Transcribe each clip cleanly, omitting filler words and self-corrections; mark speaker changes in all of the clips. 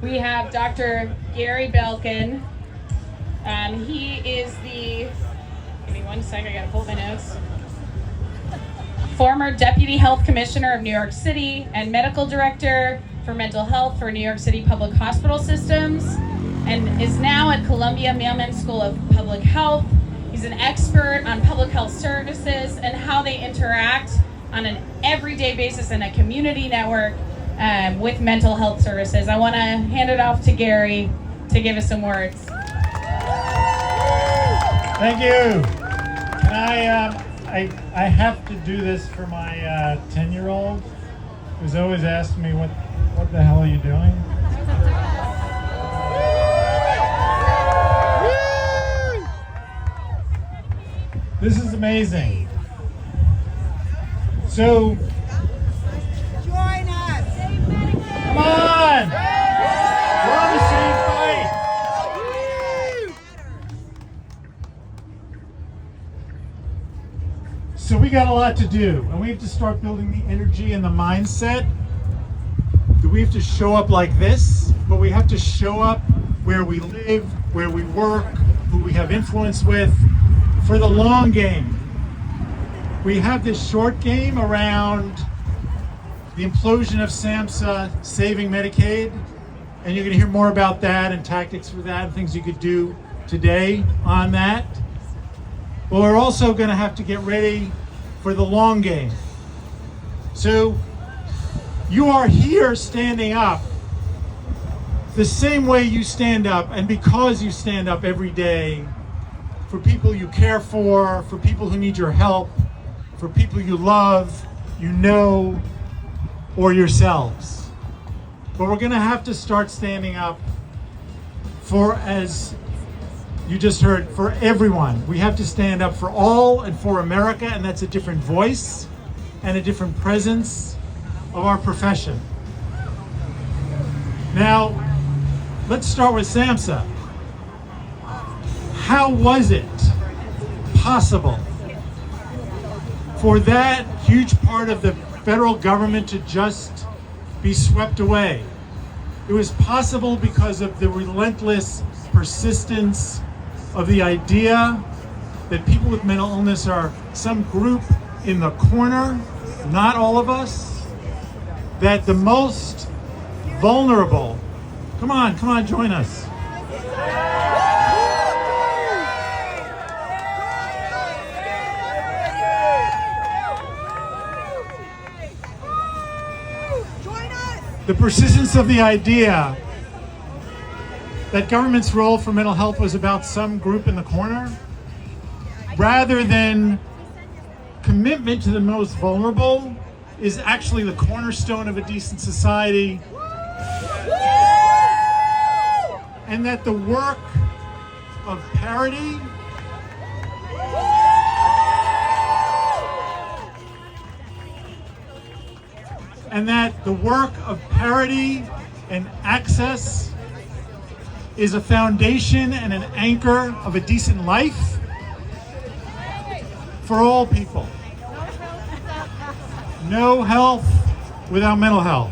Speaker 1: we have Dr. Gary Belkin. He is the, give me 1 second, I gotta pull my notes. Former Deputy Health Commissioner of New York City and Medical Director for Mental Health for New York City Public Hospital Systems, and is now at Columbia Mailman School of Public Health. He's an expert on public health services and how they interact on an everyday basis in a community network with mental health services. I want to hand it off to Gary to give us some words.
Speaker 2: Thank you. Can I have to do this for my 10-year-old, who's always asking me, what the hell are you doing? This is amazing. So,
Speaker 3: join us.
Speaker 2: come on! We're on the same fight. So we got a lot to do, and we have to start building the energy and the mindset. That we have to show up like this, but we have to show up where we live, where we work, who we have influence with, for the long game. We have this short game around the implosion of SAMHSA, saving Medicaid, and you're going to hear more about that and tactics for that and things you could do today on that. But we're also going to have to get ready for the long game. So you are here standing up the same way you stand up, and because you stand up every day for people you care for people who need your help, for people you love, you know, or yourselves. But we're going to have to start standing up for, as you just heard, for everyone. We have to stand up for all and for America, and that's a different voice and a different presence of our profession. Now, let's start with SAMHSA. How was it possible for that huge part of the federal government to just be swept away? It was possible because of the relentless persistence of the idea that people with mental illness are some group in the corner, not all of us, that the most vulnerable, come on, join us. The persistence of the idea that government's role for mental health was about some group in the corner, rather than commitment to the most vulnerable, is actually the cornerstone of a decent society. And that the work of parity and access is a foundation and an anchor of a decent life for all people. No health without mental health.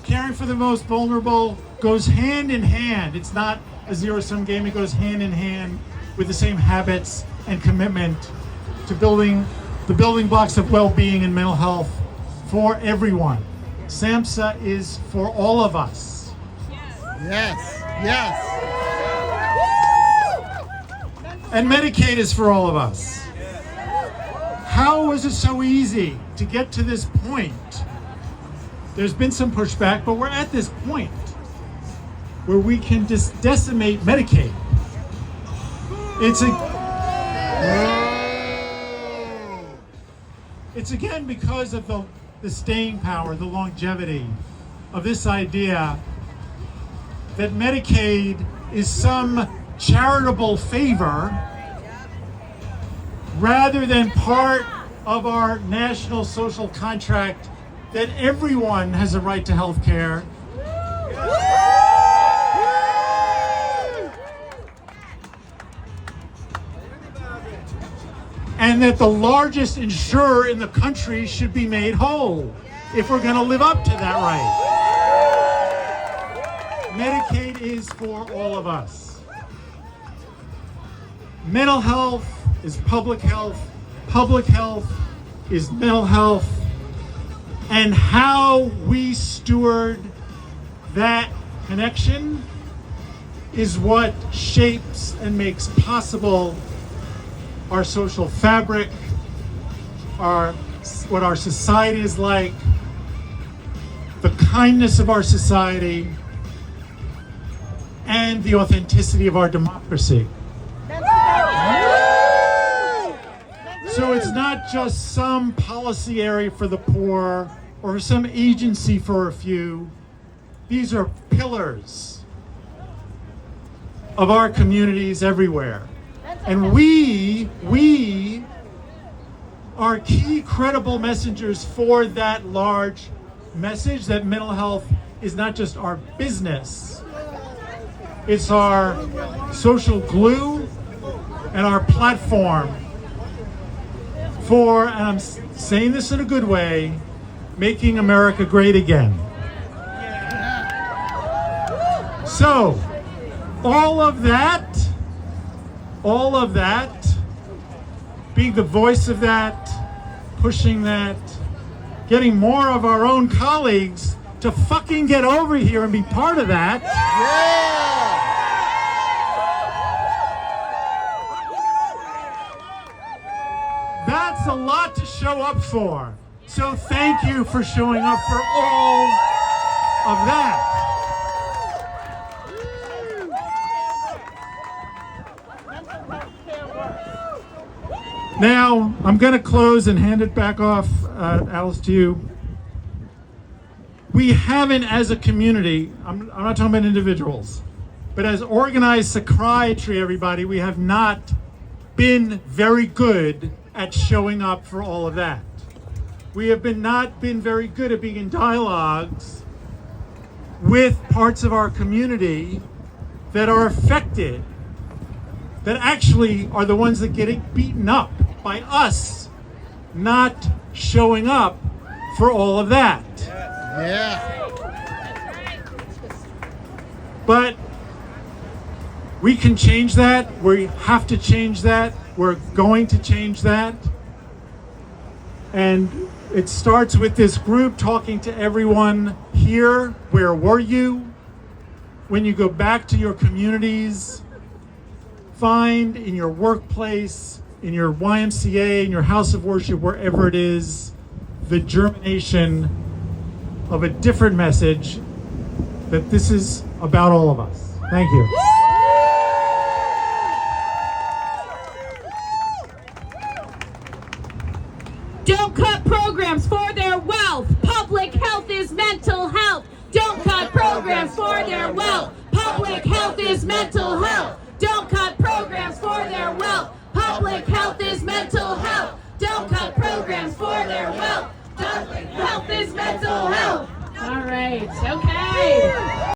Speaker 2: Caring for the most vulnerable goes hand in hand. It's not a zero-sum game. It goes hand in hand with the same habits and commitment to building the building blocks of well-being and mental health for everyone. SAMHSA is for all of us.
Speaker 3: Yes, yes.
Speaker 2: And Medicaid is for all of us. How was it so easy to get to this point? There's been some pushback, but we're at this point where we can just decimate Medicaid. It's again because of the staying power, the longevity of this idea that Medicaid is some charitable favor rather than part of our national social contract that everyone has a right to health care. And that the largest insurer in the country should be made whole. if we're going to live up to that right. Medicaid is for all of us. Mental health is public health. Public health is mental health. And how we steward that connection is what shapes and makes possible our social fabric, what our society is like, the kindness of our society, and the authenticity of our democracy. So it's not just some policy area for the poor or some agency for a few. These are pillars of our communities everywhere. And we are key credible messengers for that large message that mental health is not just our business, it's our social glue and our platform for, and I'm saying this in a good way, making America great again. So, all of that, being the voice of that, pushing that, getting more of our own colleagues to fucking get over here and be part of that. That's a lot to show up for. So thank you for showing up for all of that. Now, I'm going to close and hand it back off, Alice, to you. We haven't, as a community, I'm not talking about individuals, but as organized psychiatry, everybody, we have not been very good at showing up for all of that. We have not been very good at being in dialogues with parts of our community that are affected, that actually are the ones that get beaten up by us not showing up for all of that.
Speaker 3: Yeah.
Speaker 2: But we can change that. We have to change that. We're going to change that. And it starts with this group talking to everyone here. Where were you? When you go back to your communities, find in your workplace, in your YMCA, in your house of worship, wherever it is, the germination of a different message that this is about all of us. Thank you.
Speaker 1: Don't cut programs for their wealth. Public health is mental health. Don't cut programs for their wealth. Public health is mental health. Don't cut programs for their wealth. Public health is mental health. Don't cut programs for their wealth. Public health is mental health. All right, okay.